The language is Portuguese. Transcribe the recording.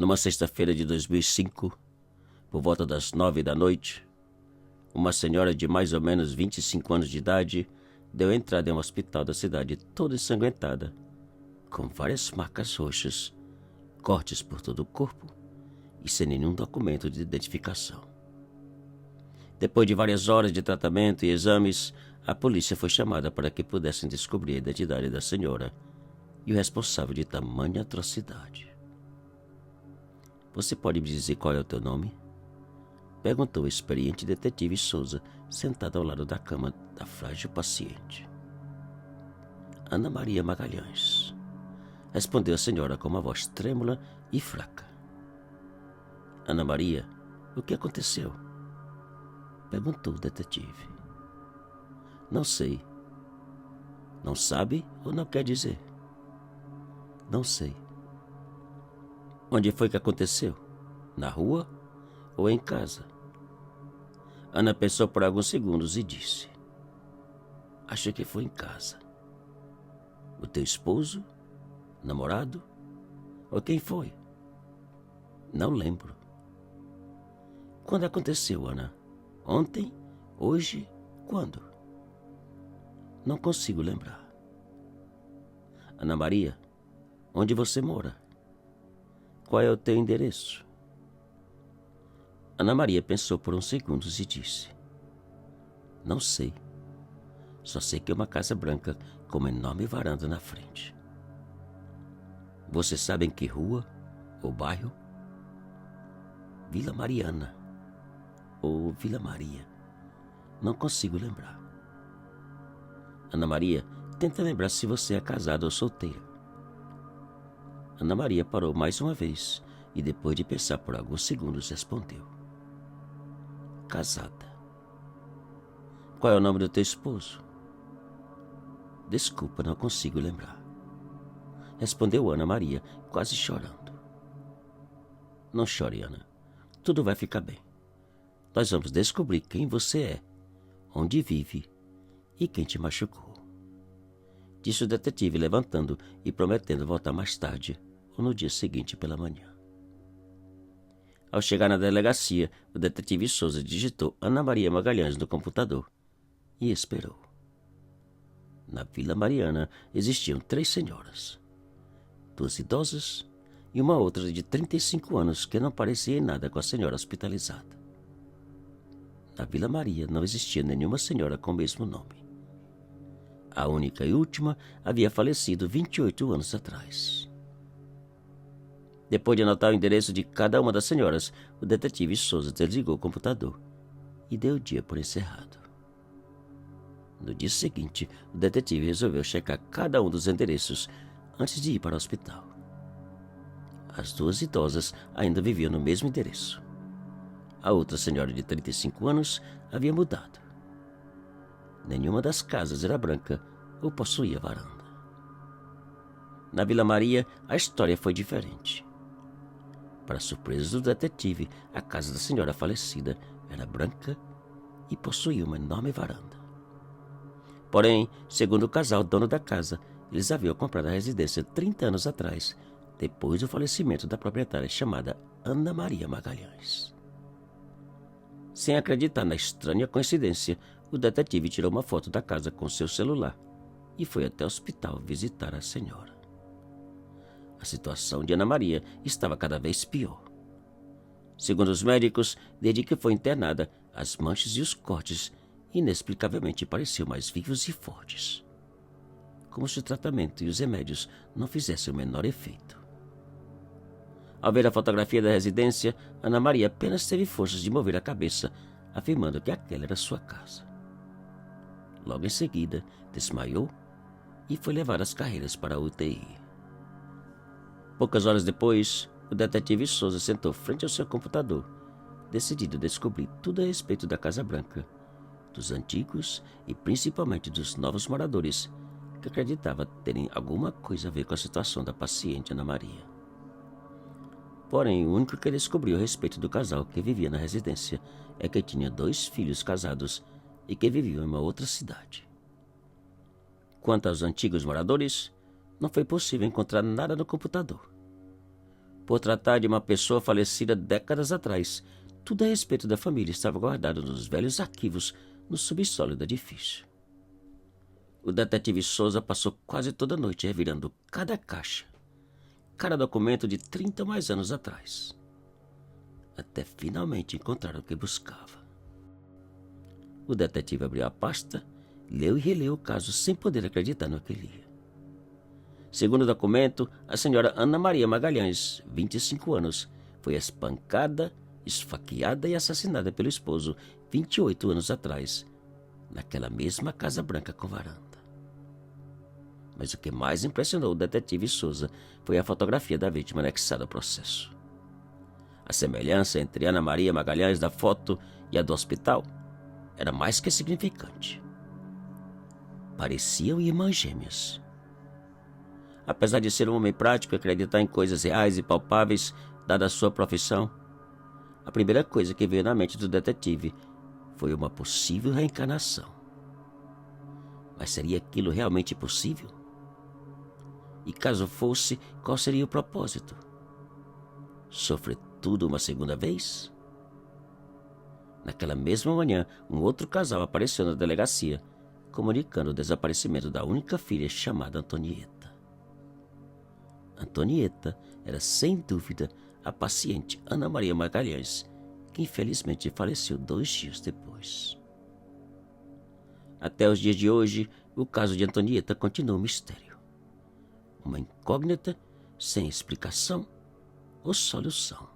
Numa sexta-feira de 2005, por volta das 9 da noite, uma senhora de mais ou menos 25 anos de idade deu entrada em um hospital da cidade toda ensanguentada, com várias marcas roxas, cortes por todo o corpo e sem nenhum documento de identificação. Depois de várias horas de tratamento e exames, a polícia foi chamada para que pudessem descobrir a identidade da senhora e o responsável de tamanha atrocidade. "Você pode me dizer qual é o teu nome?" perguntou o experiente detetive Souza, sentado ao lado da cama da frágil paciente. "Ana Maria Magalhães", respondeu a senhora com uma voz trêmula e fraca. "Ana Maria, o que aconteceu?" perguntou o detetive. "Não sei." "Não sabe ou não quer dizer?" "Não sei." "Onde foi que aconteceu? Na rua ou em casa?" Ana pensou por alguns segundos e disse: "Acho que foi em casa." "O teu esposo? Namorado? Ou quem foi?" "Não lembro." "Quando aconteceu, Ana? Ontem? Hoje? Quando?" "Não consigo lembrar." "Ana Maria, onde você mora? Qual é o teu endereço?" Ana Maria pensou por uns segundos e disse: "Não sei. Só sei que é uma casa branca com uma enorme varanda na frente." "Você sabe em que rua ou bairro?" "Vila Mariana ou Vila Maria. Não consigo lembrar." "Ana Maria, tenta lembrar se você é casada ou solteira." Ana Maria parou mais uma vez e, depois de pensar por alguns segundos, respondeu: "Casada." "Qual é o nome do teu esposo?" "Desculpa, não consigo lembrar." Respondeu Ana Maria, quase chorando. "Não chore, Ana. Tudo vai ficar bem. Nós vamos descobrir quem você é, onde vive e quem te machucou," disse o detetive, levantando e prometendo voltar mais tarde ou no dia seguinte pela manhã. Ao chegar na delegacia, o detetive Souza digitou Ana Maria Magalhães no computador e esperou. Na Vila Mariana existiam 3 senhoras, 2 idosas e uma outra de 35 anos que não parecia em nada com a senhora hospitalizada. Na Vila Maria não existia nenhuma senhora com o mesmo nome. A única e última havia falecido 28 anos atrás. Depois de anotar o endereço de cada uma das senhoras, o detetive Souza desligou o computador e deu o dia por encerrado. No dia seguinte, o detetive resolveu checar cada um dos endereços antes de ir para o hospital. As 2 idosas ainda viviam no mesmo endereço. A outra senhora de 35 anos havia mudado. Nenhuma das casas era branca ou possuía varanda. Na Vila Maria, a história foi diferente. Para surpresa do detetive, a casa da senhora falecida era branca e possuía uma enorme varanda. Porém, segundo o casal dono da casa, eles haviam comprado a residência 30 anos atrás, depois do falecimento da proprietária chamada Ana Maria Magalhães. Sem acreditar na estranha coincidência, o detetive tirou uma foto da casa com seu celular e foi até o hospital visitar a senhora. A situação de Ana Maria estava cada vez pior. Segundo os médicos, desde que foi internada, as manchas e os cortes inexplicavelmente pareciam mais vivos e fortes, como se o tratamento e os remédios não fizessem o menor efeito. Ao ver a fotografia da residência, Ana Maria apenas teve forças de mover a cabeça, afirmando que aquela era sua casa. Logo em seguida, desmaiou e foi levada às carreiras para a UTI. Poucas horas depois, o detetive Souza sentou frente ao seu computador, decidido a descobrir tudo a respeito da Casa Branca, dos antigos e principalmente dos novos moradores, que acreditava terem alguma coisa a ver com a situação da paciente Ana Maria. Porém, o único que ele descobriu a respeito do casal que vivia na residência é que tinha 2 filhos casados e que viviam em uma outra cidade. Quanto aos antigos moradores, não foi possível encontrar nada no computador. por tratar de uma pessoa falecida décadas atrás, tudo a respeito da família estava guardado nos velhos arquivos no subsolo do edifício. O detetive Souza passou quase toda a noite revirando cada caixa, cada documento de 30 ou mais anos atrás, até finalmente encontrar o que buscava. O detetive abriu a pasta, leu e releu o caso sem poder acreditar no que lia. Segundo o documento, a senhora Ana Maria Magalhães, 25 anos, foi espancada, esfaqueada e assassinada pelo esposo 28 anos atrás, naquela mesma casa branca com varanda. Mas o que mais impressionou o detetive Souza foi a fotografia da vítima anexada ao processo. A semelhança entre Ana Maria Magalhães da foto e a do hospital era mais que significante. Pareciam irmãs gêmeas. Apesar de ser um homem prático e acreditar em coisas reais e palpáveis, dada a sua profissão, a primeira coisa que veio na mente do detetive foi uma possível reencarnação. Mas seria aquilo realmente possível? E caso fosse, qual seria o propósito? Sofrer tudo uma segunda vez? Naquela mesma manhã, um outro casal apareceu na delegacia, comunicando o desaparecimento da única filha chamada Antonieta. Antonieta era, sem dúvida, a paciente Ana Maria Magalhães, que infelizmente faleceu 2 dias depois. Até os dias de hoje, o caso de Antonieta continua um mistério. Uma incógnita sem explicação ou solução.